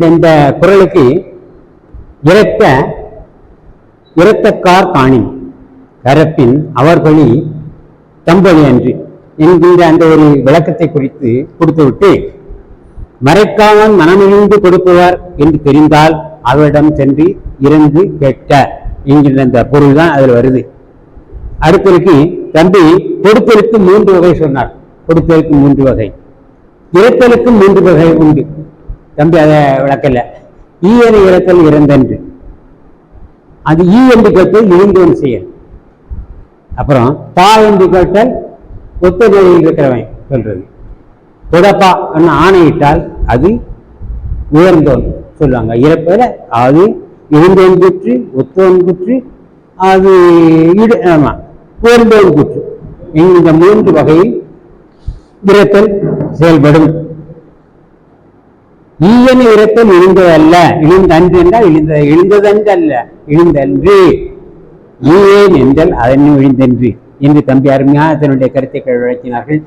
இந்த குறளுக்கு இரத்தக்கார் காணின் கரப்பின் அவர்பலி தம்பதி அன்று என்கின்ற அந்த ஒரு விளக்கத்தை குறித்து கொடுத்துவிட்டு, மறைக்காமல் மனமிழிந்து கொடுப்பவர் என்று தெரிந்தால் அவரிடம் சென்று இறந்து கேட்க என்கின்ற அந்த பொருள் தான் அதில் வருது. அடுத்ததுக்கு தம்பி கொடுத்தலுக்கு 3 வகை சொன்னார். கொடுத்தலுக்கு 3 வகை, இறத்தலுக்கு 3 வகை உண்டு. தம்பி அதை விளக்கல. ஈயனை இறத்தல் இறந்தன்று, அது ஈ என்று கேட்டல் இழிந்தோன் செயல். அப்புறம் பா என்று கேட்டல் ஒத்த நிலையில் இருக்கிறவன் சொல்றது. கொடப்பா ஆணையிட்டால் அது உயர்ந்தோன் சொல்லுவாங்க. இறப்பத அது இழிந்தோன் குற்று, ஒத்தோன் குற்று, அது உயர்ந்தோன் குற்று. இந்த 3 வகையில் இறத்தல் செயல்படும். ஈயன இறத்தல் இழிந்ததல்ல, இழிந்தன்று என்றால் இழிந்ததன்று அல்ல, இழிந்தன்று. ஈயேன் என்றால் அதனை இழிந்தன்று என்று தம்பி அருமையாக தன்னுடைய கருத்தை விளக்கினார்கள்.